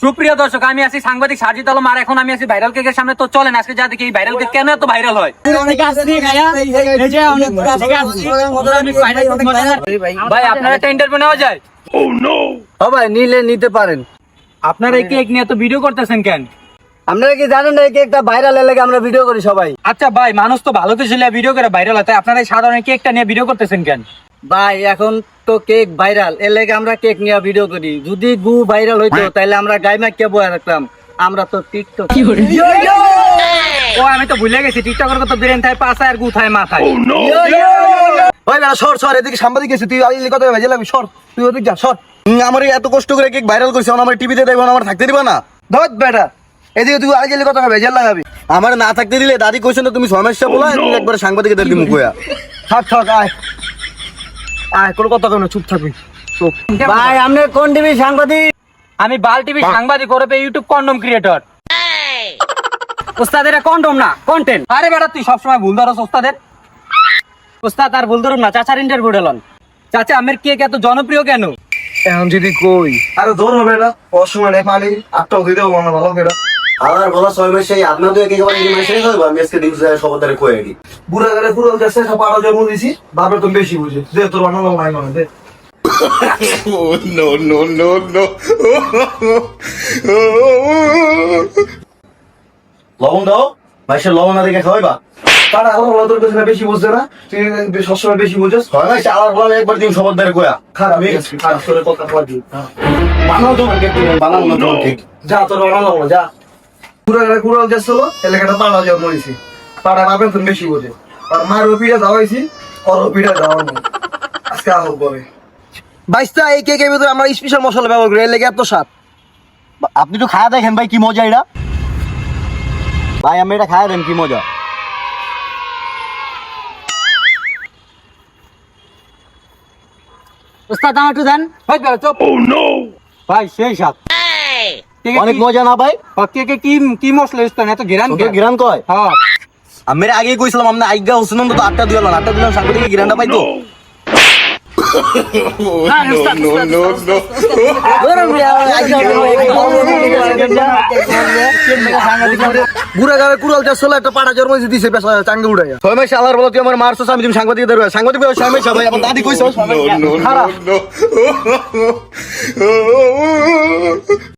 সুপ্রিয় দর্শক, আমি আছি সাংবাদিক সাজিদ আলম, আর এখন আমি আছি ভাইরাল কেকের সামনে। তো চলেন আজকে যা দেখি এই ভাইরাল কেক কেন এত ভাইরাল হয়। ভাই, আপনার একটা ইন্টারভিউ নেওয়া যায়? ভাই নিলে নিতে পারেন। আপনারা এই কেক নিয়ে এত ভিডিও করতেছেন কেন? আপনারা কি জানেন না এই কেকটা ভাইরাল এর লাগে আমরা ভিডিও করি সবাই? আচ্ছা ভাই, মানুষ তো ভালো কিছু নিয়ে ভিডিও করে ভাইরাল হয়, তাই আপনারা এই সাধারণ কেকটা নিয়ে ভিডিও করতেছেন কেন? ভাই এখন তো কেক ভাইরাল এর লাগে আমরা কেক নিয়ে ভিডিও করি। যদি গু ভাইরাল হইতো তাহলে আমরা গাইমা কে বয়া রাখতাম। আমরা তো টিকটক। ও, আমি তো ভুলে গেছি, টিকটকের তো ব্রেন থায় পাছায় আর গু থায় মাথায়। ভাই না সর সর, এদিকে সাংবাদিক এসে তুই আইলি কথা ভেজে লাগবি, সর তুই ওদিক যা, সর। আমার এত কষ্ট করে কেক ভাইরাল করছি, আমার টিভিতে দেখবো না, আমার থাকতে দিবা না? ধর বেটা, এদিকে তুই আইলি কথা ভেজে লাগাবি। আমার না থাকতে দিলে দাদি কইছেন তো তুমি সমস্যা বলো, তুমি একবার সাংবাদিকদের দিমু কইয়া। থাক থাক, আয় আয়, কোনো কথা কেন, চুপ থাকবি। ভাই আপনি কোন টিভি সাংবাদিক? আমি বাল টিভি সাংবাদিক, ওরপে ইউটিউব কন্ডম ক্রিয়েটর। ওস্তাদের কন্ডম না কন্টেন্ট। আরে বেটা, তুই সবসময় ভুল ধরস ওস্তাদের। ওস্তাদ আর ভুল ধরুন না, চাচার ইন্টারভিউ দিলেন। চাচা, আমের কেক এত জনপ্রিয় কেন? এখন যদি কই আরে ধর হবে না, অসময় নেই পানি আটটাও দিতে হবো না, ভালো করে। আমার বলা 6 মাসে আপনার তো একেবারে এই মাসে হইব। আমি আজকে দিন সবার দ্বারা কয়ে দিই। বুড়া গাড়ি পুরো যাচ্ছে, সব আরো জন্ম দিছি, বাপে তুমি বেশি বুঝে দে, তোর বানানো নাই মানে দে। লবণ দাও, মাসে লবণ না দেখে খাওয়াইবা। তারা আরো বলা তোর কাছে বেশি বুঝছে না, তুই সবসময় বেশি বুঝছিস। 6 মাসে আবার বলা একবার দিন সবার দ্বারা কয়া। খারাপ হয়ে গেছে, খারাপ করে কথা বলি। বানাও তোমার কেক, বানাও না তোমার কেক। যা তোর বানানো হলো, যা। পুরা গাড়ি কুড়াল যাচ্ছিল, এলাকাটা পাড়া জন্ম দিছি, পাড়া বাপে তুমি বেশি বুঝে। আর মার পিঠা যাওয়াইছি, ওর পিঠা যাওয়া নেই, আজকে আহ করে। বাইশটা এই কেকের ভিতরে আমরা স্পেশাল মশলা ব্যবহার করি, এর লেগে এত স্বাদ। আপনি তো খায়া দেখেন ভাই কি মজা এটা। ভাই আমি এটা খায়া দেন কি মজা। ওস্তাদ আমার একটু দেন। ভাই বেটা, চুপ। ভাই সেই স্বাদ। অনেক মজা না ভাই? কেকে কি কি মশলা ইউজ করেন? এত ঘেরান তোকে কেন? গিরান কয়? হ্যাঁ। আমি আগেই কইছিলাম আমরা আইগা হোসেন তো 8টা দিলাম, 8টা দিলাম সাংবাদিক গিরানটা পাইতো। বুড়া গাড়ি কুড়াল যাচ্ছিল, একটা পাড়া জন্ম দিছে চাঙ্গে উড়াইয়া। 6 মাসে আলার বলো তুই আমার মারছস, আমি তুমি সাংবাদিক ধরবে। সাংবাদিক 6 মাসে ভাই আমার দাদি কইছস। খারাপ।